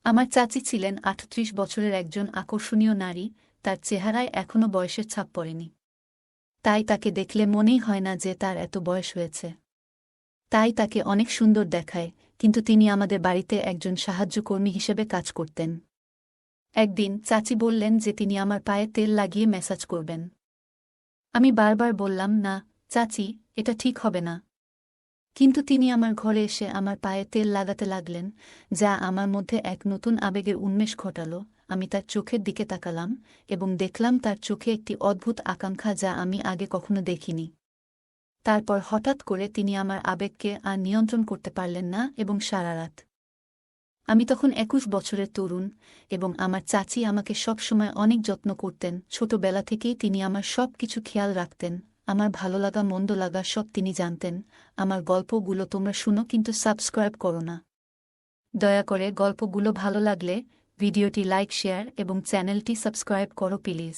আমার চাচি ছিলেন ৩৮ বছরের একজন আকর্ষণীয় নারী, তার চেহারায় এখনও বয়সের ছাপ পড়েনি। তাই তাকে দেখলে মনেই হয় না যে তার এত বয়স হয়েছে। তাই তাকে অনেক সুন্দর দেখায়, কিন্তু তিনি আমাদের বাড়িতে একজন সাহায্যকর্মী হিসেবে কাজ করতেন। একদিন চাচি বললেন যে তিনি আমার পায়ে তেল লাগিয়ে ম্যাসাজ করবেন। আমি বারবার বললাম, না চাচি, এটা ঠিক হবে না। কিন্তু তিনি আমার ঘরে এসে আমার পায়ে তেল লাগাতে লাগলেন, যা আমার মধ্যে এক নতুন আবেগের উন্মেষ ঘটাল। আমি তার চোখের দিকে তাকালাম এবং দেখলাম তার চোখে একটি অদ্ভুত আকাঙ্ক্ষা যা আমি আগে কখনো দেখিনি। তারপর হঠাৎ করে তিনি আমার আবেগকে আর নিয়ন্ত্রণ করতে পারলেন না এবং সারা রাত। আমি তখন ২১ বছরের তরুণ এবং আমার চাচি আমাকে সবসময় অনেক যত্ন করতেন। ছোটবেলা থেকেই তিনি আমার সব কিছু খেয়াল রাখতেন, আমার ভালো লাগা মন্দ লাগা সব তিনি জানতেন। আমার গল্পগুলো তোমরা শুনো, কিন্তু সাবস্ক্রাইব করো না। দয়া করে গল্পগুলো ভালো লাগলে ভিডিওটি লাইক, শেয়ার এবং চ্যানেলটি সাবস্ক্রাইব করো প্লিজ।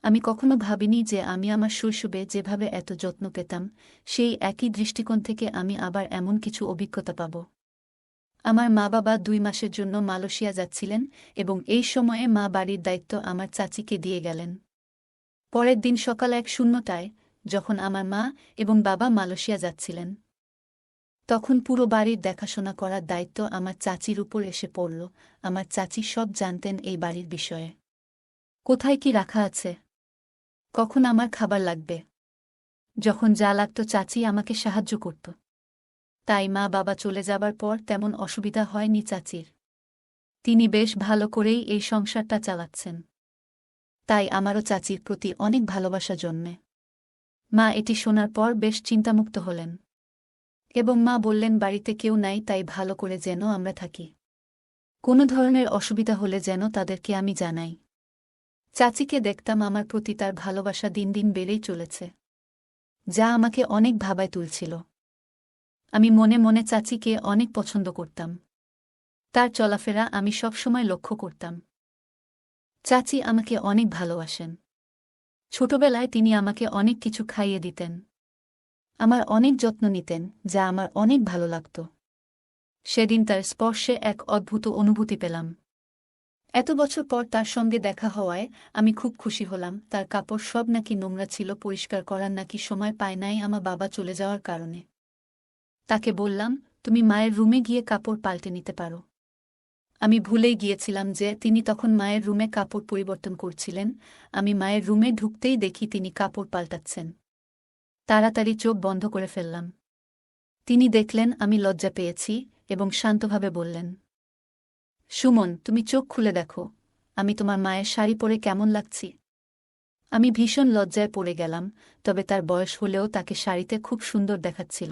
আমি কখনো ভাবিনি যে আমি আমার শৈশবে যেভাবে এত যত্ন পেতাম, সেই একই দৃষ্টিকোণ থেকে আমি আবার এমন কিছু অভিজ্ঞতা পাব। আমার মা-বাবা ২ মাসের জন্য মালয়েশিয়া যাচ্ছিলেন এবং এই সময়ে মা বাড়ির দায়িত্ব আমার চাচিকে দিয়ে গেলেন। পরের দিন সকাল ১:০০টায়, যখন আমার মা এবং বাবা মালয়েশিয়া যাচ্ছিলেন, তখন পুরো বাড়ির দেখাশোনা করার দায়িত্ব আমার চাচির উপর এসে পড়ল। আমার চাচি সব জানতেন এই বাড়ির বিষয়ে। কোথায় কি রাখা আছে, কখন আমার খাবার লাগবে, যখন যা লাগত চাচি আমাকে সাহায্য করত। তাই মা বাবা চলে যাবার পর তেমন অসুবিধা হয়নি চাচির। তিনি বেশ ভালো করেই এই সংসারটা চালাচ্ছেন। তাই আমারও চাচির প্রতি অনেক ভালোবাসা জন্মে। মা এটি শোনার পর বেশ চিন্তামুক্ত হলেন এবং মা বললেন, বাড়িতে কেউ নাই, তাই ভালো করে যেন আমরা থাকি। কোনো ধরনের অসুবিধা হলে যেন তাদেরকে আমি জানাই। চাচিকে দেখতাম আমার প্রতি তার ভালোবাসা দিন দিন বেড়েই চলেছে, যা আমাকে অনেক ভাবায় তুলছিল। আমি মনে মনে চাচিকে অনেক পছন্দ করতাম। তার চলাফেরা আমি সবসময় লক্ষ্য করতাম। চাচি আমাকে অনেক ভালোবাসেন। ছোটবেলায় তিনি আমাকে অনেক কিছু খাইয়ে দিতেন, আমার অনেক যত্ন নিতেন, যা আমার অনেক ভালো লাগত। সেদিন তার স্পর্শে এক অদ্ভুত অনুভূতি পেলাম। এত বছর পর তার সঙ্গে দেখা হওয়ায় আমি খুব খুশি হলাম। তার কাপড় সব নাকি নোংরা ছিল, পরিষ্কার করার নাকি সময় পায় নাই আমার বাবা চলে যাওয়ার কারণে। তাকে বললাম, তুমি মায়ের রুমে গিয়ে কাপড় পাল্টে নিতে পারো। আমি ভুলেই গিয়েছিলাম যে তিনি তখন মায়ের রুমে কাপড় পরিবর্তন করছিলেন। আমি মায়ের রুমে ঢুকতেই দেখি তিনি কাপড় পাল্টাচ্ছেন। তাড়াতাড়ি চোখ বন্ধ করে ফেললাম। তিনি দেখলেন আমি লজ্জা পেয়েছি এবং শান্তভাবে বললেন, সুমন, তুমি চোখ খুলে দেখো, আমি তোমার মায়ের শাড়ি পরে কেমন লাগছি। আমি ভীষণ লজ্জায় পড়ে গেলাম, তবে তার বয়স হলেও তাকে শাড়িতে খুব সুন্দর দেখাচ্ছিল।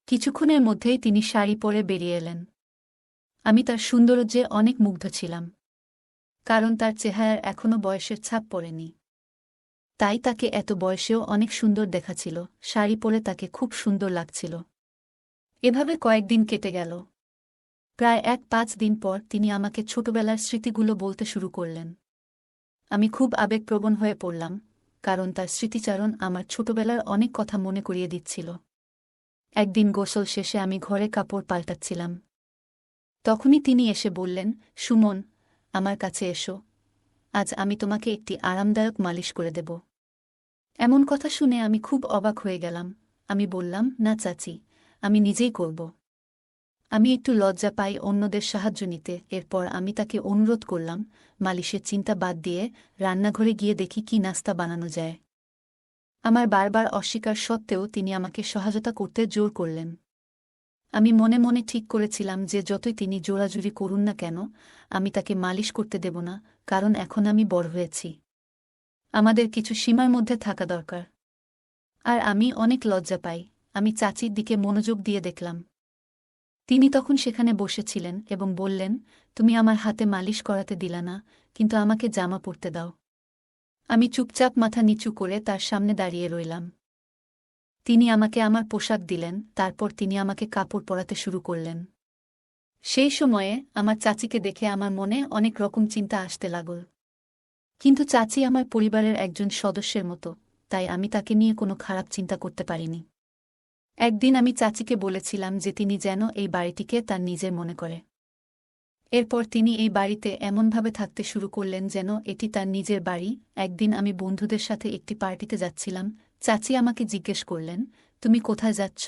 কিছুক্ষণের মধ্যেই তিনি শাড়ি পরে বেরিয়ে এলেন। আমি তার সৌন্দর্যে অনেক মুগ্ধ ছিলাম, কারণ তার চেহারার এখনও বয়সের ছাপ পড়েনি। তাই তাকে এত বয়সেও অনেক সুন্দর দেখাচ্ছিল, শাড়ি পরে তাকে খুব সুন্দর লাগছিল। এভাবে কয়েকদিন কেটে গেল। প্রায় ৫ দিন পর তিনি আমাকে ছোটবেলার স্মৃতিগুলো বলতে শুরু করলেন। আমি খুব আবেগপ্রবণ হয়ে পড়লাম, কারণ তার স্মৃতিচারণ আমার ছোটবেলার অনেক কথা মনে করিয়ে দিচ্ছিল। একদিন গোসল শেষে আমি ঘরে কাপড় পাল্টাচ্ছিলাম। তখনই তিনি এসে বললেন, সুমন, আমার কাছে এসো, আজ আমি তোমাকে একটি আরামদায়ক মালিশ করে দেব। এমন কথা শুনে আমি খুব অবাক হয়ে গেলাম। আমি বললাম, না চাচি, আমি নিজেই করব। আমি একটু লজ্জা পাই অন্যদের সাহায্য নিতে। এরপর আমি তাকে অনুরোধ করলাম, মালিশের চিন্তা বাদ দিয়ে রান্নাঘরে গিয়ে দেখি কি নাস্তা বানানো যায়। আমার বারবার অস্বীকার সত্ত্বেও তিনি আমাকে সহায়তা করতে জোর করলেন। আমি মনে মনে ঠিক করেছিলাম যে যতই তিনি জোরাজুরি করুন না কেন, আমি তাকে মালিশ করতে দেব না, কারণ এখন আমি বড় হয়েছি। আমাদের কিছু সীমার মধ্যে থাকা দরকার। আর আমি অনেক লজ্জা পাই। আমি চাচির দিকে মনোযোগ দিয়ে দেখলাম। তিনি তখন সেখানে বসেছিলেন এবং বললেন, তুমি আমার হাতে মালিশ করাতে দিলা না, কিন্তু আমাকে জামা পরতে দাও। আমি চুপচাপ মাথা নিচু করে তার সামনে দাঁড়িয়ে রইলাম। তিনি আমাকে আমার পোশাক দিলেন, তারপর তিনি আমাকে কাপড় পরাতে শুরু করলেন। সেই সময়ে আমার চাচিকে দেখে আমার মনে অনেক রকম চিন্তা আসতে লাগল। কিন্তু চাচি আমার পরিবারের একজন সদস্যের মতো, তাই আমি তাকে নিয়ে কোনো খারাপ চিন্তা করতে পারিনি। একদিন আমি চাচিকে বলেছিলাম যে তিনি যেন এই বাড়িটিকে তার নিজের মনে করে। এরপর তিনি এই বাড়িতে এমনভাবে থাকতে শুরু করলেন যেন এটি তার নিজের বাড়ি। একদিন আমি বন্ধুদের সাথে একটি পার্টিতে যাচ্ছিলাম। চাচি আমাকে জিজ্ঞেস করলেন, তুমি কোথায় যাচ্ছ?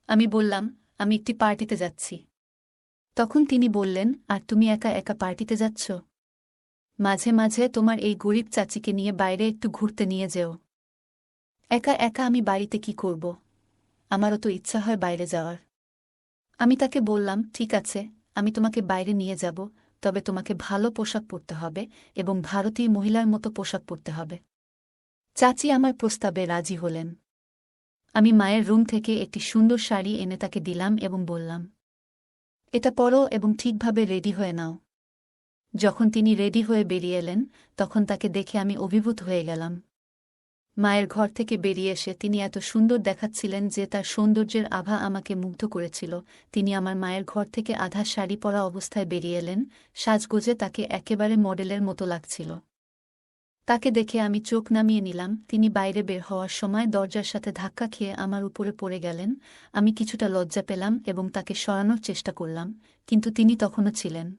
আমি বললাম, আমি একটি পার্টিতে যাচ্ছি। তখন তিনি বললেন, আর তুমি একা একা পার্টিতে যাচ্ছ? মাঝে মাঝে তোমার এই গরিব চাচিকে নিয়ে বাইরে একটু ঘুরতে নিয়ে যেও। একা একা আমি বাড়িতে কি করব? আমারও তো ইচ্ছা হয় বাইরে যাওয়ার। আমি তাকে বললাম, ঠিক আছে, আমি তোমাকে বাইরে নিয়ে যাব, তবে তোমাকে ভালো পোশাক পরতে হবে এবং ভারতীয় মহিলার মতো পোশাক পরতে হবে। চাচি আমার প্রস্তাবে রাজি হলেন। আমি মায়ের রুম থেকে একটি সুন্দর শাড়ি এনে তাকে দিলাম এবং বললাম, এটা পরো এবং ঠিকভাবে রেডি হয়ে নাও। যখন তিনি রেডি হয়ে বেরিয়ে এলেন, তখন তাকে দেখে আমি অভিভূত হয়ে গেলাম। মায়ের ঘর থেকে বেরিয়ে এসে তিনি এত সুন্দর দেখাচ্ছিলেন যে তার সৌন্দর্যের আভা আমাকে মুগ্ধ করেছিল। তিনি আমার মায়ের ঘর থেকে আধা শাড়ি পরা অবস্থায় বেরিয়ে এলেন। সাজগোজে তাকে একেবারে মডেলের মতো লাগছিল। তাকে দেখে আমি চোখ নামিয়ে নিলাম। তিনি বাইরে বের হওয়ার সময় দরজার সাথে ধাক্কা খেয়ে আমার উপরে পড়ে গেলেন। আমি কিছুটা লজ্জা পেলাম এবং তাকে সরানোর চেষ্টা করলাম, কিন্তু তিনি তখনও ছিলেন।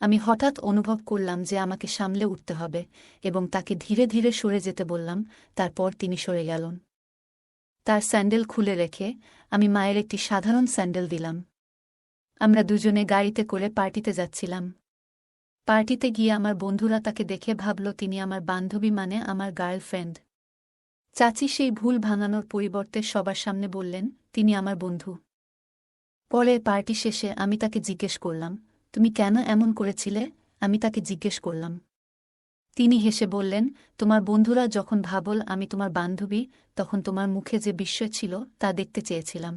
আমি হঠাৎ অনুভব করলাম যে আমাকে সামলে উঠতে হবে এবং তাকে ধীরে ধীরে সরে যেতে বললাম। তারপর তিনি সরে গেলেন। তার স্যান্ডেল খুলে রেখে আমি মায়ের একটি সাধারণ স্যান্ডেল দিলাম। আমরা দুজনে গাড়িতে করে পার্টিতে যাচ্ছিলাম। পার্টিতে গিয়ে আমার বন্ধুরা তাকে দেখে ভাবল তিনি আমার বান্ধবী, মানে আমার গার্লফ্রেন্ড। চাচি সেই ভুল ভাঙানোর পরিবর্তে সবার সামনে বললেন, তিনি আমার বন্ধু। পরে পার্টি শেষে আমি তাকে জিজ্ঞেস করলাম, তুমি কেন এমন করেছিলে? আমি তাকে জিজ্ঞেস করলাম। তিনি হেসে বললেন, তোমার বন্ধুরা যখন ভাবল আমি তোমার বান্ধবী, তখন তোমার মুখে যে বিস্ময় ছিল তা দেখতে চেয়েছিলাম।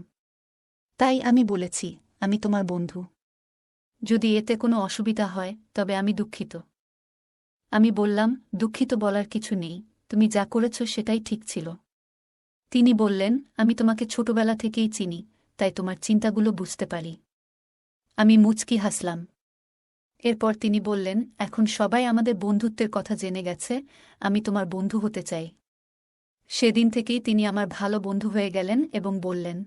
তাই আমি বলেছি, আমি তোমার বন্ধু। যদি এতে কোনো অসুবিধা হয় তবে আমি দুঃখিত। আমি বললাম, দুঃখিত বলার কিছু নেই, তুমি যা করেছ সেটাই ঠিক ছিল। তিনি বললেন, আমি তোমাকে ছোটবেলা থেকেই চিনি, তাই তোমার চিন্তাগুলো বুঝতে পারি। আমি মুচকি হাসলাম। এরপর তিনি বললেন, এখন সবাই আমাদের বন্ধুত্বের কথা জেনে গেছে, আমি তোমার বন্ধু হতে চাই। সেদিন থেকেই তিনি আমার ভালো বন্ধু হয়ে গেলেন এবং বললেন,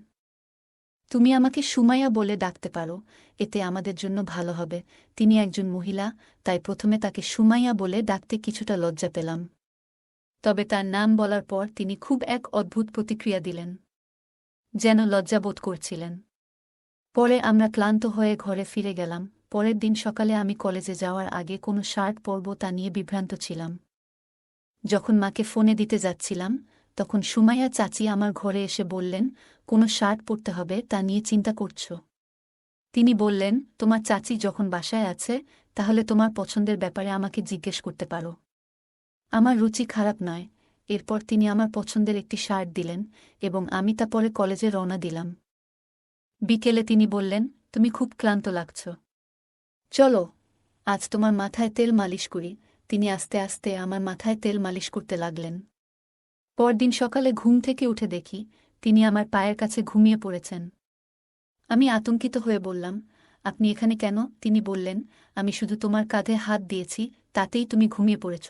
তুমি আমাকে সুমাইয়া বলে ডাকতে পারো, এতে আমাদের জন্য ভালো হবে। তিনি একজন মহিলা, তাই প্রথমে তাকে সুমাইয়া বলে ডাকতে কিছুটা লজ্জা পেলাম। তবে তার নাম বলার পর তিনি খুব এক অদ্ভুত প্রতিক্রিয়া দিলেন, যেন লজ্জা বোধ করছিলেন। পরে আমরা ক্লান্ত হয়ে ঘরে ফিরে গেলাম। পরের দিন সকালে আমি কলেজে যাওয়ার আগে কোনো শার্ট পরব তা নিয়ে বিভ্রান্ত ছিলাম। যখন মাকে ফোনে দিতে যাচ্ছিলাম, তখন সুমাইয়া চাচি আমার ঘরে এসে বললেন, কোনো শার্ট পরতে হবে তা নিয়ে চিন্তা করছ? তিনি বললেন, তোমার চাচি যখন বাসায় আছে তাহলে তোমার পছন্দের ব্যাপারে আমাকে জিজ্ঞেস করতে পারো। আমার রুচি খারাপ নয়। এরপর তিনি আমার পছন্দের একটি শার্ট দিলেন এবং আমি তা পরে কলেজে রওনা দিলাম। বিকেলে তিনি বললেন, তুমি খুব ক্লান্ত লাগছ, চলো আজ তোমার মাথায় তেল মালিশ করি। তিনি আস্তে আস্তে আমার মাথায় তেল মালিশ করতে লাগলেন। পরদিন সকালে ঘুম থেকে উঠে দেখি তিনি আমার পায়ের কাছে ঘুমিয়ে পড়েছেন। আমি আতঙ্কিত হয়ে বললাম, আপনি এখানে কেন? তিনি বললেন, আমি শুধু তোমার কাঁধে হাত দিয়েছি, তাতেই তুমি ঘুমিয়ে পড়েছ।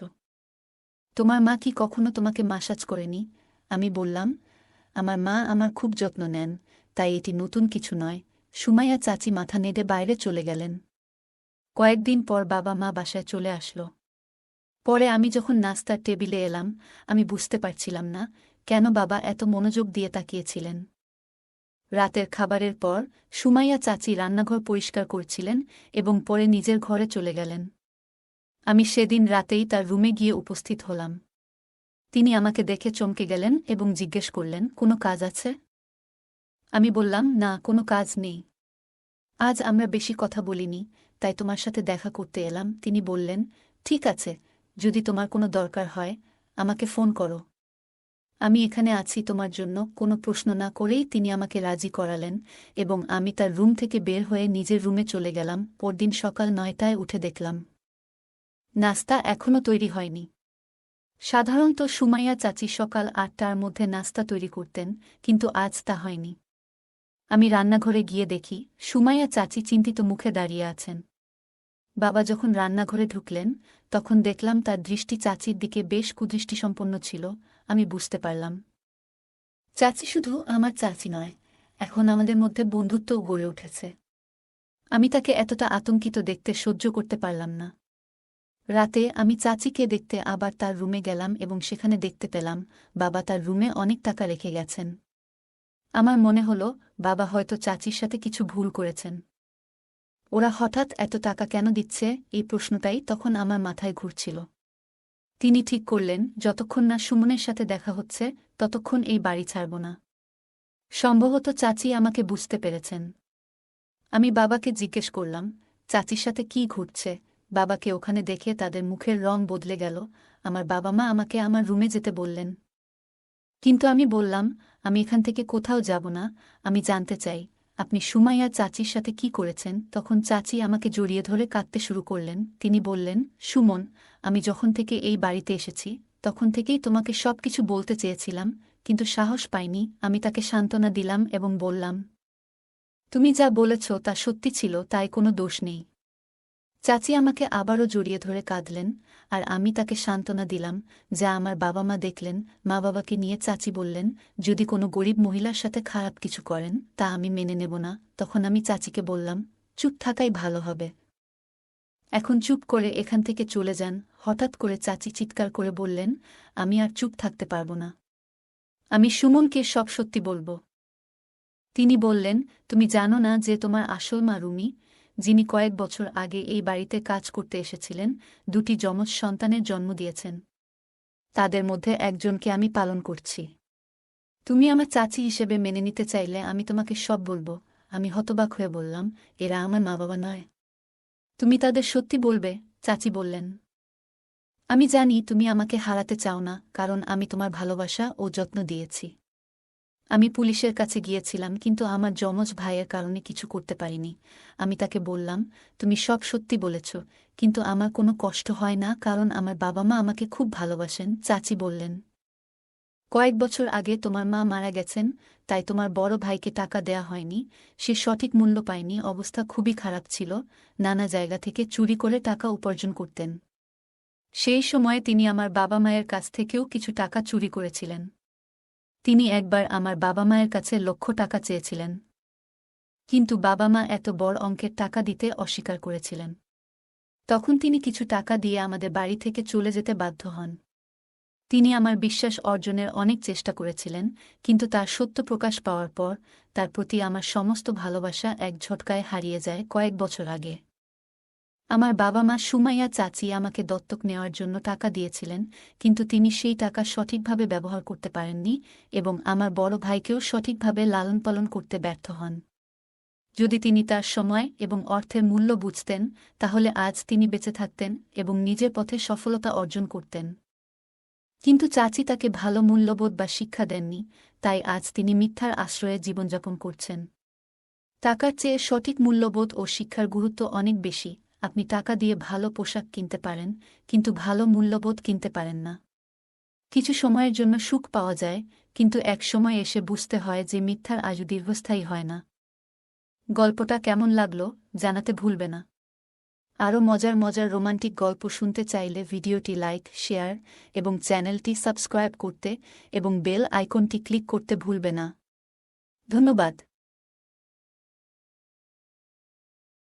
তোমার মা কি কখনো তোমাকে মাসাজ করেনি? আমি বললাম, আমার মা আমার খুব যত্ন নেন, তাই এটি নতুন কিছু নয়। সুমাইয়া চাচি মাথা নেড়ে বাইরে চলে গেলেন। কয়েকদিন পর বাবা মা বাসায় চলে আসলো। পরে আমি যখন নাস্তার টেবিলে এলাম, আমি বুঝতে পারছিলাম না কেন বাবা এত মনোযোগ দিয়ে তাকিয়েছিলেন। রাতের খাবারের পর সুমাইয়া চাচি রান্নাঘর পরিষ্কার করছিলেন এবং পরে নিজের ঘরে চলে গেলেন। আমি সেদিন রাতেই তার রুমে গিয়ে উপস্থিত হলাম। তিনি আমাকে দেখে চমকে গেলেন এবং জিজ্ঞেস করলেন, কোনো কাজ আছে? আমি বললাম, না, কোনো কাজ নেই। আজ আমরা বেশি কথা বলিনি, তাই তোমার সাথে দেখা করতে এলাম। তিনি বললেন, ঠিক আছে, যদি তোমার কোনো দরকার হয় আমাকে ফোন করো। আমি এখানে আছি তোমার জন্য। কোনো প্রশ্ন না করেই তিনি আমাকে রাজি করালেন এবং আমি তার রুম থেকে বের হয়ে নিজের রুমে চলে গেলাম। পরদিন সকাল 9টায় উঠে দেখলাম নাস্তা এখনও তৈরি হয়নি। সাধারণত সুমাইয়া চাচি সকাল 8টার মধ্যে নাস্তা তৈরি করতেন, কিন্তু আজ তা হয়নি। আমি রান্নাঘরে গিয়ে দেখি সুমাইয়া চাচি চিন্তিত মুখে দাঁড়িয়ে আছেন। বাবা যখন রান্নাঘরে ঢুকলেন তখন দেখলাম তার দৃষ্টি চাচির দিকে বেশ কুদৃষ্টিসম্পন্ন ছিল। আমি বুঝতে পারলাম, চাচি শুধু আমার চাচি নয়, এখন আমাদের মধ্যে বন্ধুত্বও গড়ে উঠেছে। আমি তাকে এতটা আতঙ্কিত দেখতে সহ্য করতে পারলাম না। রাতে আমি চাচিকে দেখতে আবার তার রুমে গেলাম এবং সেখানে দেখতে পেলাম বাবা তার রুমে অনেক টাকা রেখে গেছেন। আমার মনে হলো বাবা হয়তো চাচির সাথে কিছু ভুল করেছেন। ওরা হঠাৎ এত টাকা কেন দিচ্ছে, এই প্রশ্নটাই তখন আমার মাথায় ঘুরছিল। তিনি ঠিক করলেন যতক্ষণ না সুমনের সাথে দেখা হচ্ছে ততক্ষণ এই বাড়ি ছাড়ব না। সম্ভবত চাচি আমাকে বুঝতে পেরেছেন। আমি বাবাকে জিজ্ঞেস করলাম, চাচির সাথে কি ঘটছে? বাবাকে ওখানে দেখে তাদের মুখের রং বদলে গেল। আমার বাবা মা আমাকে আমার রুমে যেতে বললেন। কিন্তু আমি বললাম, আমি এখান থেকে কোথাও যাব না, আমি জানতে চাই আপনি সুমাইয়া চাচির সাথে কি করেছেন। তখন চাচি আমাকে জড়িয়ে ধরে কাঁদতে শুরু করলেন। তিনি বললেন, সুমন, আমি যখন থেকে এই বাড়িতে এসেছি তখন থেকেই তোমাকে সবকিছু বলতে চেয়েছিলাম, কিন্তু সাহস পাইনি। আমি তাকে সান্ত্বনা দিলাম এবং বললাম, তুমি যা বলেছ তা সত্যি ছিল, তাই কোনো দোষ নেই। চাচি আমাকে আবারও জড়িয়ে ধরে কাঁদলেন, আর আমি তাকে সান্ত্বনা দিলাম যা আমার বাবা মা দেখলেন। মা বাবাকে নিয়ে চাচি বললেন, যদি কোনো গরিব মহিলার সাথে খারাপ কিছু করেন তা আমি মেনে নেব না। তখন আমি চাচিকে বললাম, চুপ থাকাই ভালো হবে, এখন চুপ করে এখান থেকে চলে যান। হঠাৎ করে চাচি চিৎকার করে বললেন, আমি আর চুপ থাকতে পারব না, আমি সুমনকে সব সত্যি বলব। তিনি বললেন, তুমি জানো না যে তোমার আসল মা রুমি, যিনি কয়েক বছর আগে এই বাড়িতে কাজ করতে এসেছিলেন, দুটি যমজ সন্তানের জন্ম দিয়েছেন। তাদের মধ্যে একজনকে আমি পালন করছি। তুমি আমার চাচি হিসেবে মেনে নিতে চাইলে আমি তোমাকে সব বলবো। আমি হতবাক হয়ে বললাম, এরা আমার মা বাবা নয়। তুমি তাদের সত্যি বলবে? চাচি বললেন, আমি জানি তুমি আমাকে হারাতে চাও না, কারণ আমি তোমার ভালোবাসা ও যত্ন দিয়েছি। আমি পুলিশের কাছে গিয়েছিলাম, কিন্তু আমার যমজ ভাইয়ের কারণে কিছু করতে পারিনি। আমি তাকে বললাম, তুমি সব সত্যি বলেছ, কিন্তু আমার কোনো কষ্ট হয় না, কারণ আমার বাবা মা আমাকে খুব ভালোবাসেন। চাচি বললেন, কয়েক বছর আগে তোমার মা মারা গেছেন, তাই তোমার বড় ভাইকে টাকা দেয়া হয়নি। সে সঠিক মূল্য পায়নি, অবস্থা খুবই খারাপ ছিল, নানা জায়গা থেকে চুরি করে টাকা উপার্জন করতেন। সেই সময়ে তিনি আমার বাবা মায়ের কাছ থেকেও কিছু টাকা চুরি করেছিলেন। তিনি একবার আমার বাবা মায়ের কাছে লক্ষ টাকা চেয়েছিলেন, কিন্তু বাবা মা এত বড় অঙ্কের টাকা দিতে অস্বীকার করেছিলেন। তখন তিনি কিছু টাকা দিয়ে আমাদের বাড়ি থেকে চলে যেতে বাধ্য হন। তিনি আমার বিশ্বাস অর্জনের অনেক চেষ্টা করেছিলেন, কিন্তু তার সত্য প্রকাশ পাওয়ার পর তার প্রতি আমার সমস্ত ভালোবাসা এক ঝটকায় হারিয়ে যায় কয়েক বছর আগে। আমার বাবা মা সুমাইয়া চাচি আমাকে দত্তক নেওয়ার জন্য টাকা দিয়েছিলেন, কিন্তু তিনি সেই টাকা সঠিকভাবে ব্যবহার করতে পারেননি এবং আমার বড় ভাইকেও সঠিকভাবে লালন পালন করতে ব্যর্থ হন। যদি তিনি তার সময় এবং অর্থের মূল্য বুঝতেন, তাহলে আজ তিনি বেঁচে থাকতেন এবং নিজের পথে সফলতা অর্জন করতেন। কিন্তু চাচি তাকে ভালো মূল্যবোধ বা শিক্ষা দেননি, তাই আজ তিনি মিথ্যার আশ্রয়ে জীবনযাপন করছেন। টাকার চেয়ে সঠিক মূল্যবোধ ও শিক্ষার গুরুত্ব অনেক বেশি। আপনি টাকা দিয়ে ভালো পোশাক কিনতে পারেন, কিন্তু ভালো মূল্যবোধ কিনতে পারেন না। কিছু সময়ের জন্য সুখ পাওয়া যায়, কিন্তু এক সময় এসে বুঝতে হয় যে মিথ্যার আজও দীর্ঘস্থায়ী হয় না। গল্পটা কেমন লাগলো জানাতে ভুলবে না। আরও মজার মজার রোমান্টিক গল্প শুনতে চাইলে ভিডিওটি লাইক, শেয়ার এবং চ্যানেলটি সাবস্ক্রাইব করতে এবং বেল আইকনটি ক্লিক করতে ভুলবে না। ধন্যবাদ।